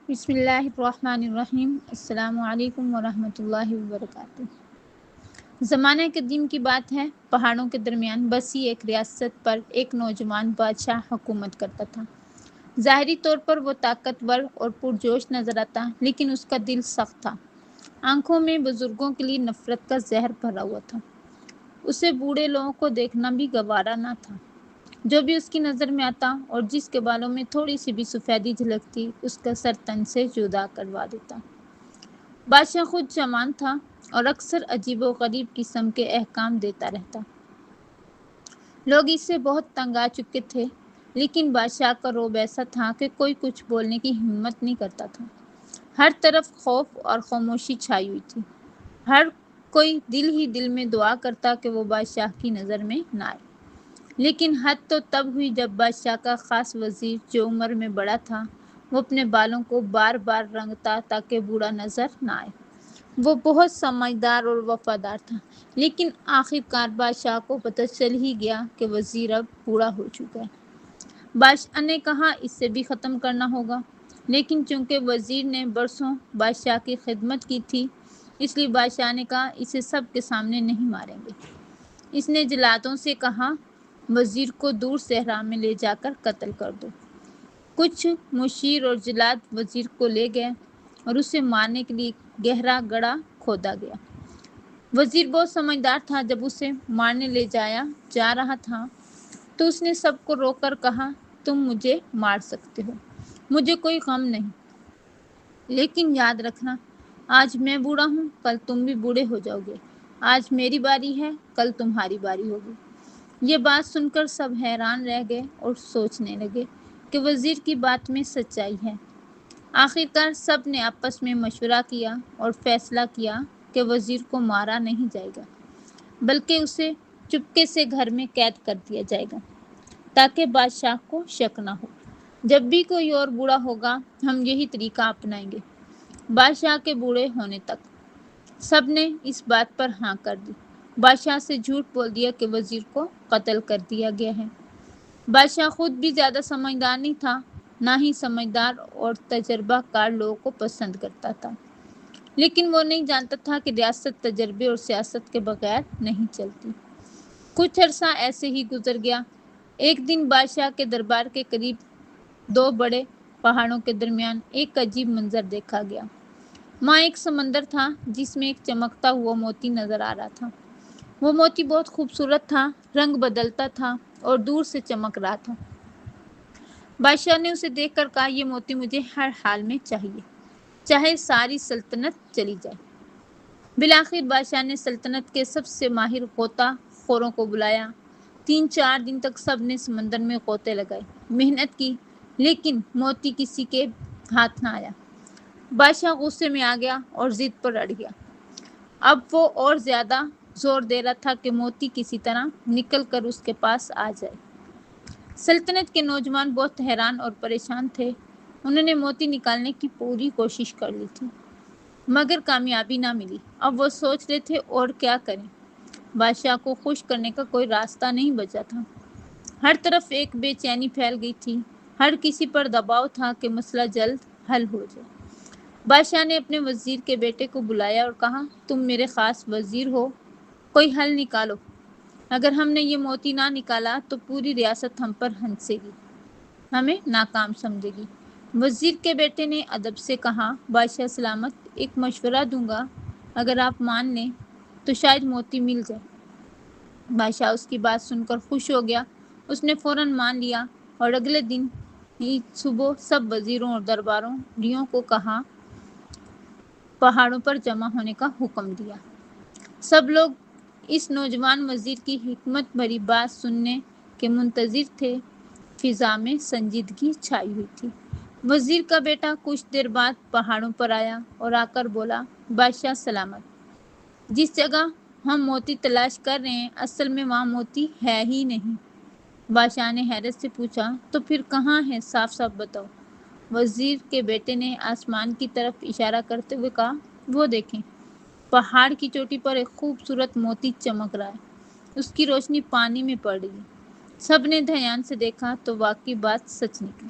بسم اللہ الرحمن الرحیم۔ السلام علیکم ورحمۃ اللہ وبرکاتہ۔ زمانہ قدیم کی بات ہے، پہاڑوں کے درمیان بسی ایک ریاست پر ایک نوجوان بادشاہ حکومت کرتا تھا۔ ظاہری طور پر وہ طاقتور اور پرجوش نظر آتا، لیکن اس کا دل سخت تھا۔ آنکھوں میں بزرگوں کے لیے نفرت کا زہر بھرا ہوا تھا۔ اسے بوڑھے لوگوں کو دیکھنا بھی گوارا نہ تھا۔ جو بھی اس کی نظر میں آتا اور جس کے بالوں میں تھوڑی سی بھی سفیدی جھلکتی، اس کا سر تن سے جدا کروا دیتا۔ بادشاہ خود جوان تھا اور اکثر عجیب و غریب قسم کے احکام دیتا رہتا۔ لوگ اس سے بہت تنگ آ چکے تھے، لیکن بادشاہ کا رعب ایسا تھا کہ کوئی کچھ بولنے کی ہمت نہیں کرتا تھا۔ ہر طرف خوف اور خاموشی چھائی ہوئی تھی۔ ہر کوئی دل ہی دل میں دعا کرتا کہ وہ بادشاہ کی نظر میں نہ آئے۔ لیکن حد تو تب ہوئی جب بادشاہ کا خاص وزیر، جو عمر میں بڑا تھا، وہ اپنے بالوں کو بار بار رنگتا تاکہ بوڑھا نظر نہ آئے۔ وہ بہت سمجھدار اور وفادار تھا، لیکن آخر کار بادشاہ کو پتہ چل ہی گیا کہ وزیر اب بوڑھا ہو چکا ہے۔ بادشاہ نے کہا اس سے بھی ختم کرنا ہوگا، لیکن چونکہ وزیر نے برسوں بادشاہ کی خدمت کی تھی، اس لیے بادشاہ نے کہا اسے سب کے سامنے نہیں ماریں گے۔ اس نے جلادوں سے کہا وزیر کو دور صحرا میں لے جا کر قتل کر دو۔ کچھ مشیر اور جلاد وزیر کو لے گئے اور اسے مارنے کے لیے گہرا گڑھا کھودا گیا۔ وزیر بہت سمجھدار تھا۔ جب اسے مارنے لے جایا جا رہا تھا تو اس نے سب کو روک کر کہا، تم مجھے مار سکتے ہو، مجھے کوئی غم نہیں، لیکن یاد رکھنا آج میں بوڑھا ہوں، کل تم بھی بوڑھے ہو جاؤ گے۔ آج میری باری ہے، کل تمہاری باری ہوگی۔ یہ بات سن کر سب حیران رہ گئے اور سوچنے لگے کہ وزیر کی بات میں سچائی ہے۔ آخر کار سب نے آپس میں مشورہ کیا اور فیصلہ کیا کہ وزیر کو مارا نہیں جائے گا، بلکہ اسے چپکے سے گھر میں قید کر دیا جائے گا، تاکہ بادشاہ کو شک نہ ہو۔ جب بھی کوئی اور بوڑھا ہوگا، ہم یہی طریقہ اپنائیں گے، بادشاہ کے بوڑھے ہونے تک۔ سب نے اس بات پر ہاں کر دی۔ بادشاہ سے جھوٹ بول دیا کہ وزیر کو قتل کر دیا گیا ہے۔ بادشاہ خود بھی زیادہ سمجھدار نہیں تھا، نہ ہی سمجھدار اور تجربہ کار لوگوں کو پسند کرتا تھا، لیکن وہ نہیں جانتا تھا کہ ریاست تجربے اور سیاست کے بغیر نہیں چلتی۔ کچھ عرصہ ایسے ہی گزر گیا۔ ایک دن بادشاہ کے دربار کے قریب دو بڑے پہاڑوں کے درمیان ایک عجیب منظر دیکھا گیا۔ وہاں ایک سمندر تھا جس میں ایک چمکتا ہوا موتی نظر آ رہا تھا۔ وہ موتی بہت خوبصورت تھا، رنگ بدلتا تھا اور دور سے چمک رہا تھا۔ بادشاہ نے اسے دیکھ کر کہا، یہ موتی مجھے ہر حال میں چاہیے، چاہے ساری سلطنت چلی جائے۔ بالآخر بادشاہ نے سلطنت کے سب سے ماہر غوطہ خوروں کو بلایا۔ 3-4 دن تک سب نے سمندر میں غوطے لگائے، محنت کی، لیکن موتی کسی کے ہاتھ نہ آیا۔ بادشاہ غصے میں آ گیا اور ضد پر اڑ گیا۔ اب وہ اور زیادہ زور دے رہا تھا کہ موتی کسی طرح نکل کر اس کے پاس آ جائے۔ سلطنت کے نوجوان بہت حیران اور پریشان تھے۔ انہوں نے موتی نکالنے کی پوری کوشش کر لی تھی، مگر کامیابی نہ ملی۔ اب وہ سوچ رہے تھے اور کیا کریں۔ بادشاہ کو خوش کرنے کا کوئی راستہ نہیں بچا تھا۔ ہر طرف ایک بے چینی پھیل گئی تھی۔ ہر کسی پر دباؤ تھا کہ مسئلہ جلد حل ہو جائے۔ بادشاہ نے اپنے وزیر کے بیٹے کو بلایا اور کہا، تم میرے خاص وزیر ہو، کوئی حل نکالو۔ اگر ہم نے یہ موتی نہ نکالا تو پوری ریاست ہم پر ہنسے گی، ہمیں ناکام سمجھے گی۔ وزیر کے بیٹے نے ادب سے کہا، بادشاہ سلامت، ایک مشورہ دوں گا، اگر آپ مان لیں تو شاید موتی مل جائے۔ بادشاہ اس کی بات سن کر خوش ہو گیا۔ اس نے فوراً مان لیا اور اگلے دن ہی صبح سب وزیروں اور درباریوں کو کہا پہاڑوں پر جمع ہونے کا حکم دیا۔ سب لوگ اس نوجوان وزیر کی حکمت بھری بات سننے کے منتظر تھے۔ فضا میں سنجیدگی چھائی ہوئی تھی۔ وزیر کا بیٹا کچھ دیر بعد پہاڑوں پر آیا اور آ کر بولا، بادشاہ سلامت، جس جگہ ہم موتی تلاش کر رہے ہیں اصل میں وہاں موتی ہے ہی نہیں۔ بادشاہ نے حیرت سے پوچھا، تو پھر کہاں ہے، صاف صاف بتاؤ۔ وزیر کے بیٹے نے آسمان کی طرف اشارہ کرتے ہوئے کہا، وہ دیکھیں، پہاڑ کی چوٹی پر ایک خوبصورت موتی چمک رہا ہے، اس کی روشنی پانی میں پڑ رہی ہے۔ سب نے دھیان سے دیکھا تو واقعی بات سچ نکلی۔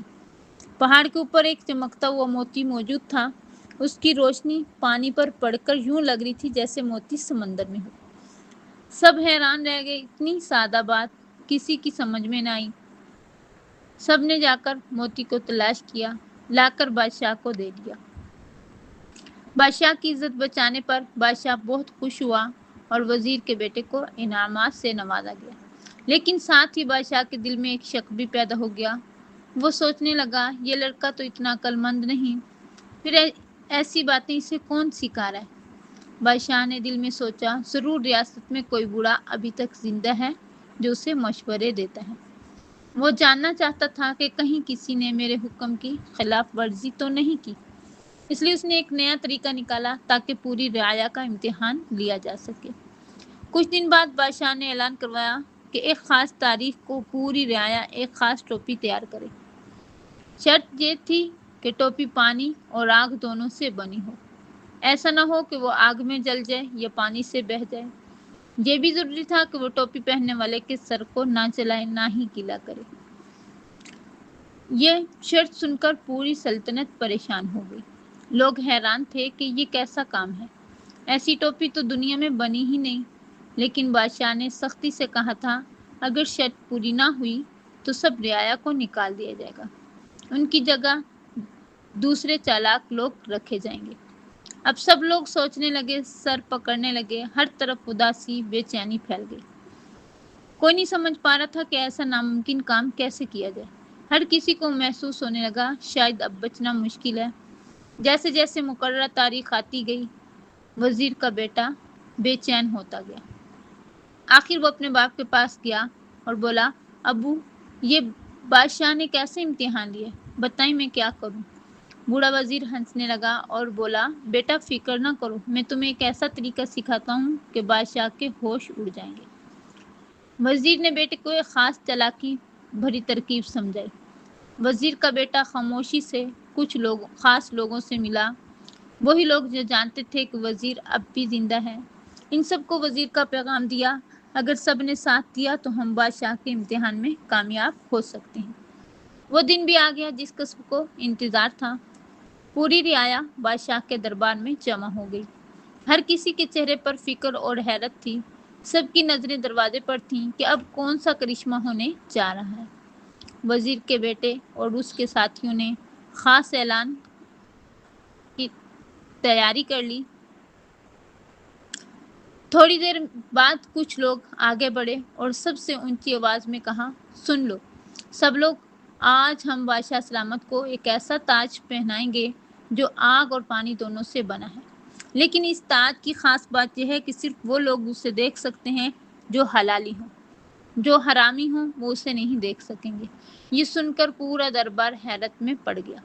पहाड़ के ऊपर एक चमकता हुआ मोती मौजूद था। उसकी रोशनी पानी पर पड़कर यूं लग रही थी जैसे मोती समंदर में हो। सब हैरान रह गए, इतनी सादा बात किसी की समझ में न आई। सब ने जाकर मोती को तलाश किया, लाकर बादशाह को दे दिया। बादशाह की इज्जत बचाने पर बादशाह बहुत खुश हुआ और वजीर के बेटे को इनामात से नवाजा गया। लेकिन साथ ही बादशाह के दिल में एक शक भी पैदा हो गया। वो सोचने लगा, ये लड़का तो इतना अक्लमंद नहीं, फिर ऐसी बातें इसे कौन सिखा रहा है। बादशाह ने दिल में सोचा, जरूर रियासत में कोई बूढ़ा अभी तक जिंदा है जो उसे मशवरे देता है। वो जानना चाहता था कि कहीं किसी ने मेरे हुक्म की खिलाफ वर्जी तो नहीं की। इसलिए उसने एक नया तरीका निकाला ताकि पूरी रियाया का इम्तिहान लिया जा सके। कुछ दिन बाद बादशाह ने ऐलान करवाया कि एक खास तारीख को पूरी रियाया एक खास टोपी तैयार करे। शर्त ये थी कि टोपी पानी और आग दोनों से बनी हो। ऐसा न हो कि वो आग में जल जाए या पानी से बह जाए। ये भी जरूरी था कि वो टोपी पहनने वाले के सर को ना जलाए ना ही गीला करे। ये शर्त सुनकर पूरी सल्तनत परेशान हो गई। लोग हैरान थे कि ये कैसा काम है, ऐसी टोपी तो दुनिया में बनी ही नहीं। लेकिन बादशाह ने सख्ती से कहा था, अगर शर्त पूरी ना हुई तो सब रियाया को निकाल दिया जाएगा। उनकी जगह दूसरे चालाक लोग रखे जाएंगे। अब सब लोग सोचने लगे, सर पकड़ने लगे, हर तरफ उदासी बेचैनी फैल गई। कोई नहीं समझ पा रहा था कि ऐसा नामुमकिन काम कैसे किया जाए। हर किसी को महसूस होने लगा शायद अब बचना मुश्किल है। जैसे जैसे मुकर्रर तारीख आती गई, वजीर का बेटा बेचैन होता गया। आखिर वो अपने बाप के पास गया और बोला, अबू, ये बादशाह ने कैसे इम्तिहान लिए, बताइए मैं क्या करूं। बूढ़ा वजीर हंसने लगा और बोला, बेटा फिक्र ना करो, मैं तुम्हें एक ऐसा तरीका सिखाता हूँ कि बादशाह के होश उड़ जाएंगे। वजीर ने बेटे को एक खास चालाकी भरी तरकीब समझाई। वजीर का बेटा खामोशी से कुछ खास लोगों से मिला, वही लोग जो जानते थे कि वजीर अब भी जिंदा है। इन सबको वजीर का पैगाम दिया, अगर सब ने साथ दिया तो हम बादशाह के इम्तिहान में कामयाब हो सकते हैं। वो दिन भी आ गया जिस कसम को इंतजार था। पूरी रियाया बादशाह के दरबार में जमा हो गई। हर किसी के चेहरे पर फिक्र और हैरत थी। सबकी नजरें दरवाजे पर थीं कि अब कौन सा करिश्मा होने जा रहा है। वजीर के बेटे और उसके साथियों ने खास ऐलान की तैयारी कर ली। थोड़ी देर बाद कुछ लोग आगे बढ़े और सबसे ऊंची आवाज में कहा, सुन लो सब लोग, आज हम बादशाह सलामत को एक ऐसा ताज पहनाएंगे जो आग और पानी दोनों से बना है। लेकिन इस ताज की खास बात यह है कि सिर्फ वो लोग उसे देख सकते हैं जो हलाली हों, जो हरामी हों वो उसे नहीं देख सकेंगे। ये सुनकर पूरा दरबार हैरत में पड़ गया।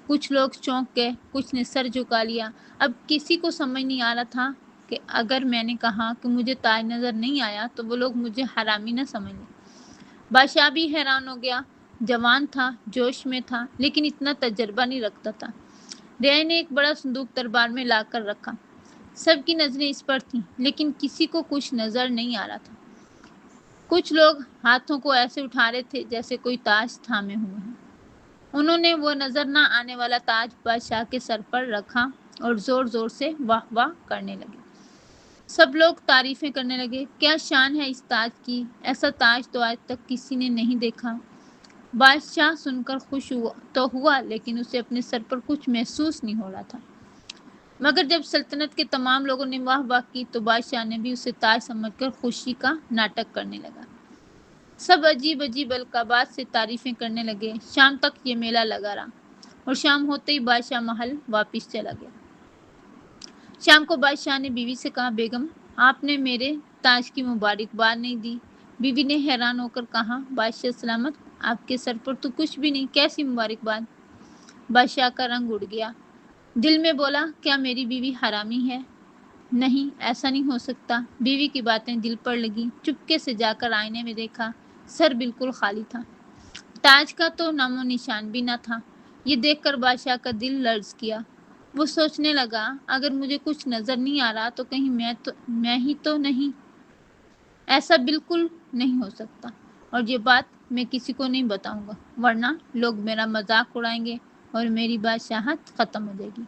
कुछ लोग चौंक गए, कुछ ने सर झुका लिया। अब किसी को समझ नहीं आ रहा था कि अगर मैंने कहा कि मुझे ताज नजर नहीं आया तो वो लोग मुझे हरामी न समझ लें। बादशाह भी हैरान हो गया। जवान था, जोश में था, लेकिन इतना तजर्बा नहीं रखता था। रियाया ने एक बड़ा संदूक दरबार में लाकर रखा। सबकी नजरें इस पर थीं, लेकिन किसी को कुछ नजर नहीं आ रहा था। कुछ लोग हाथों को ऐसे उठा रहे थे जैसे कोई ताज थामे हुए हैं। उन्होंने वो नजर ना आने वाला ताज बादशाह के सर पर रखा और जोर जोर से वाह वाह करने लगे। सब लोग तारीफें करने लगे, क्या शान है इस ताज की, ऐसा ताज तो आज तक किसी ने नहीं देखा। बादशाह सुनकर खुश हुआ, लेकिन उसे अपने सर पर कुछ महसूस नहीं हो रहा था। मगर जब सल्तनत के तमाम लोगों ने वाह वाह की तो बादशाह ने भी उसे ताज समझकर खुशी का नाटक करने लगा। सब अजीब अजीब अलकाबात से तारीफें करने लगे। शाम तक ये मेला लगा रहा और शाम होते ही बादशाह महल वापस चला गया। शाम को बादशाह ने बीवी से कहा, बेगम, आपने मेरे ताज की मुबारकबाद नहीं दी। बीवी ने हैरान होकर कहा, बादशाह सलामत, आपके सर पर तो कुछ भी नहीं, कैसी मुबारकबाद। बादशाह का रंग उड़ गया। दिल में बोला, क्या मेरी बीवी हरामी है? नहीं, ऐसा नहीं हो सकता। बीवी की बातें दिल पर लगी। चुपके से जाकर आईने में देखा, सर बिल्कुल खाली था। ताज का तो नामो निशान भी न था। ये देखकर बादशाह का दिल लर्ज किया। वो सोचने लगा, अगर मुझे कुछ नजर नहीं आ रहा तो कहीं मैं ही तो नहीं। ऐसा बिल्कुल नहीं हो सकता। और ये बात मैं किसी को नहीं बताऊंगा, वरना लोग मेरा मजाक उड़ाएंगे और मेरी बादशाहत ख़त्म हो जाएगी।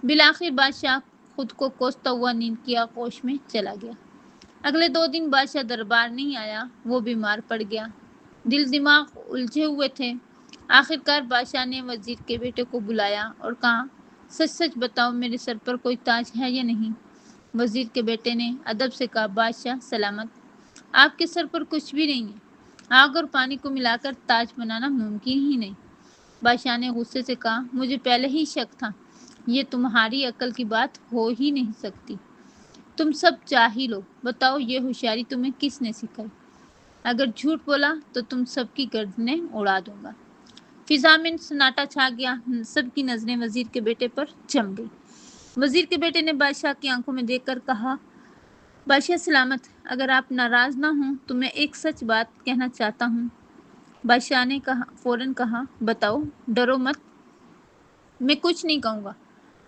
बिलाखिर बादशाह खुद को कोसता हुआ नींद की आगोश में चला गया। अगले 2 दिन बादशाह दरबार नहीं आया, वो बीमार पड़ गया। दिल दिमाग उलझे हुए थे। आखिरकार बादशाह ने वजीर के बेटे को बुलाया और कहा, सच सच बताओ, मेरे सर पर कोई ताज है या नहीं? वजीर के बेटे ने अदब से कहा, बादशाह सलामत, आपके सर पर कुछ भी नहीं है। आग और पानी को मिलाकर ताज बनाना मुमकिन ही नहीं। बादशाह ने गुस्से से कहा, मुझे पहले ही शक था, ये तुम्हारी अकल की बात हो ही नहीं सकती। तुम सब जाहिल हो, बताओ ये होशियारी तुम्हें किसने सिखाई? अगर झूठ बोला तो तुम सबकी गर्दनें उड़ा दूंगा। फिजा में सन्नाटा छा गया। सबकी नजरें वजीर के बेटे पर जम गई। वजीर के बेटे ने बादशाह की आंखों में देखकर कहा, बादशाह सलामत, अगर आप नाराज ना हो तो मैं एक सच बात कहना चाहता हूँ। बादशाह ने फौरन कहा, बताओ, डरो मत, मैं कुछ नहीं कहूँगा।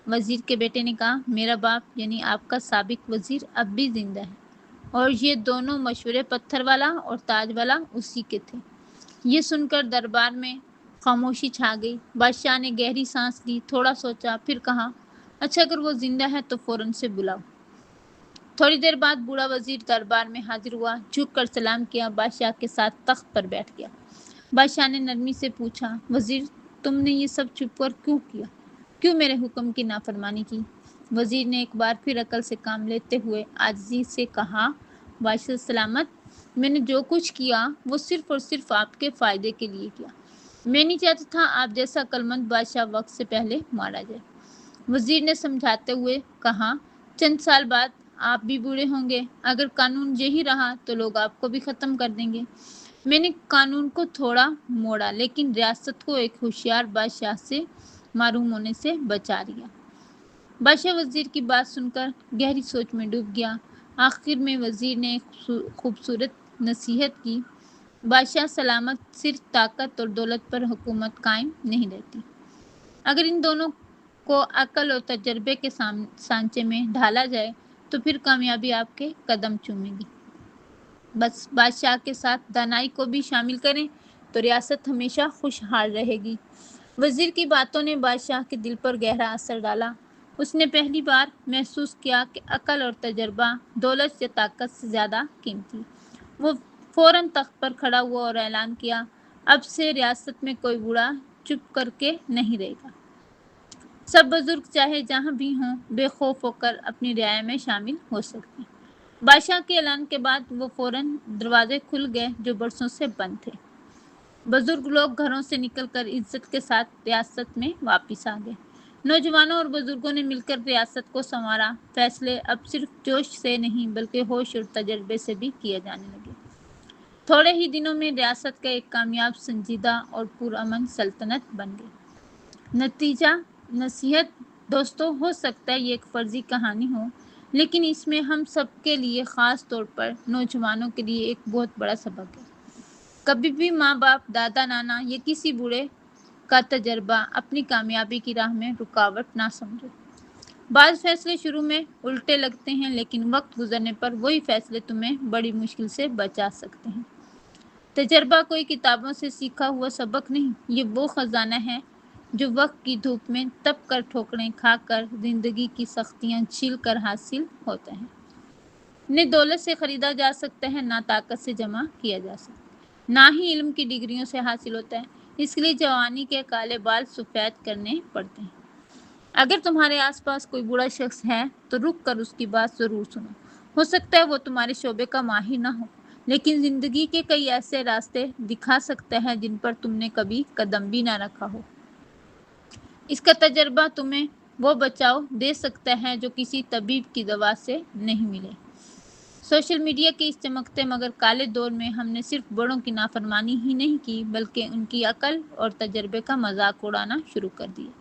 वजीर के बेटे ने कहा, मेरा बाप यानी आपका साबिक वजीर अब भी जिंदा है और ये दोनों मशहूर पत्थर वाला और ताज वाला उसी के थे। ये सुनकर दरबार में खामोशी छा गई। बादशाह ने गहरी सांस ली, थोड़ा सोचा, फिर कहा, अच्छा, अगर वो जिंदा है तो फौरन से बुलाओ। थोड़ी देर बाद बूढ़ा वजीर दरबार में हाजिर हुआ, झुककर सलाम किया, बादशाह के साथ तख्त पर बैठ गया। बादशाह ने नरमी से पूछा, वजीर, तुमने ये सब चुप कर क्यों किया? क्यों मेरे हुक्म की नाफरमानी की? वजीर ने एक बार फिर अकल से काम लेते हुए आजिज़ी से कहा, बादशाह सलामत, मैंने जो कुछ किया वो सिर्फ और सिर्फ आपके फ़ायदे के लिए किया। मैं नहीं चाहता था आप जैसा अक्लमंद बादशाह वक्त से पहले मारा जाए। वजीर ने समझाते हुए कहा, चंद साल बाद आप भी बूढ़े होंगे। अगर कानून यही रहा तो लोग आपको भी ख़त्म कर देंगे। मैंने कानून को थोड़ा मोड़ा, लेकिन रियासत को एक होशियार बादशाह से मारूम होने से बचा लिया। बादशाह वजीर की बात सुनकर गहरी सोच में डूब गया। आखिर में वजीर ने एक खूबसूरत नसीहत की, बादशाह सलामत, सिर्फ ताकत और दौलत पर हुकूमत कायम नहीं रहती। अगर इन दोनों को अकल और तजर्बे के सांचे में ढाला जाए तो फिर कामयाबी आपके कदम चूमेगी। बस बादशाह के साथ दानाई को भी शामिल करें तो रियासत हमेशा खुशहाल रहेगी। वजीर की बातों ने बादशाह के दिल पर गहरा असर डाला। उसने पहली बार महसूस किया कि अकल और तजर्बा दौलत या ताकत से ज़्यादा कीमती। वो फौरन तख्त पर खड़ा हुआ और ऐलान किया, अब से रियासत में कोई बूढ़ा चुप करके नहीं रहेगा। सब बुजुर्ग चाहे जहाँ भी हों बेखौफ होकर अपनी रियाया में शामिल हो सकते हैं। बादशाह के ऐलान के बाद वो फौरन दरवाजे खुल गए जो बरसों से बंद थे। बुजुर्ग लोग घरों से निकलकर इज्जत के साथ रियासत में वापस आ गए। नौजवानों और बुजुर्गों ने मिलकर रियासत को संवारा। फैसले अब सिर्फ जोश से नहीं बल्कि होश और तजर्बे से भी किए जाने लगे। थोड़े ही दिनों में रियासत का एक कामयाब, संजीदा और पुरअमन सल्तनत बन गई। नतीजा नसीहत दोस्तों, हो सकता है ये एक फर्जी कहानी हो, लेकिन इसमें हम सबके लिए, ख़ास तौर पर नौजवानों के लिए एक बहुत बड़ा सबक है। कभी भी माँ बाप, दादा नाना या किसी बूढ़े का तजर्बा अपनी कामयाबी की राह में रुकावट ना समझो। बाज़ फैसले शुरू में उल्टे लगते हैं, लेकिन वक्त गुजरने पर वही फैसले तुम्हें बड़ी मुश्किल से बचा सकते हैं। तजर्बा कोई किताबों से सीखा हुआ सबक नहीं, ये वो ख़जाना है जो वक्त की धूप में तप कर, ठोकरें खाकर, जिंदगी की सख्तियाँ झील कर हासिल होते हैं। न दौलत से ख़रीदा जा सकता है, ना ताकत से जमा किया जा सकता है, ना ही इल्म की डिग्रियों से हासिल होता है। इसलिए जवानी के काले बाल सफ़ेद करने पड़ते हैं। अगर तुम्हारे आसपास कोई बूढ़ा शख्स है तो रुक कर उसकी बात ज़रूर सुनो। हो सकता है वो तुम्हारे शोबे का माहिर ना हो, लेकिन ज़िंदगी के कई ऐसे रास्ते दिखा सकते हैं जिन पर तुमने कभी कदम भी ना रखा हो। इसका तजर्बा तुम्हें वो बचाव दे सकता है जो किसी तबीब की दवा से नहीं मिले। सोशल मीडिया के इस चमकते मगर काले दौर में हमने सिर्फ बड़ों की नाफरमानी ही नहीं की, बल्कि उनकी अकल और तजर्बे का मजाक उड़ाना शुरू कर दिया।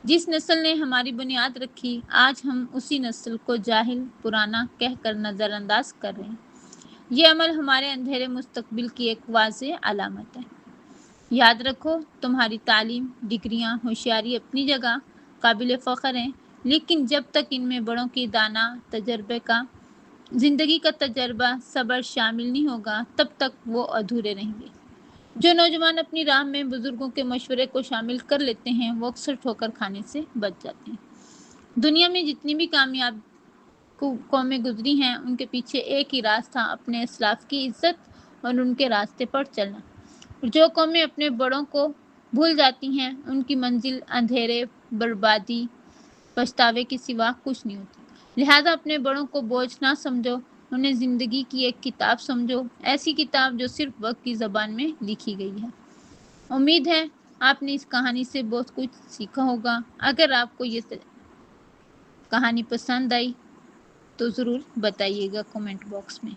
जिस नस्ल ने हमारी बुनियाद रखी, आज हम उसी नस्ल को जाहिल, पुराना कहकर नज़रअंदाज कर रहे हैं। ये अमल हमारे अंधेरे मुस्तकबिल की एक वाज़ेह अलामत है। याद रखो, तुम्हारी तालीम, डिग्रियां, होशियारी अपनी जगह काबिल फ़ख्र हैं, लेकिन जब तक इनमें बड़ों की दाना तजर्बे का ज़िंदगी का तजर्बा, सब्र शामिल नहीं होगा, तब तक वो अधूरे रहेंगे। जो नौजवान अपनी राह में बुजुर्गों के मशवरे को शामिल कर लेते हैं, वो अक्सर ठोकर खाने से बच जाते हैं। दुनिया में जितनी भी कामयाब कौमें गुजरी हैं, उनके पीछे एक ही राज था, अपने असलाफ की इज्जत और उनके रास्ते पर चलना। और जो कौमें अपने बड़ों को भूल जाती हैं, उनकी मंजिल अंधेरे, बर्बादी, पछतावे के सिवा कुछ नहीं होती। लिहाजा अपने बड़ों को बोझ ना समझो, उन्हें ज़िंदगी की एक किताब समझो, ऐसी किताब जो सिर्फ वक्त की ज़बान में लिखी गई है। उम्मीद है आपने इस कहानी से बहुत कुछ सीखा होगा। अगर आपको ये कहानी पसंद आई तो ज़रूर बताइएगा कमेंट बॉक्स में।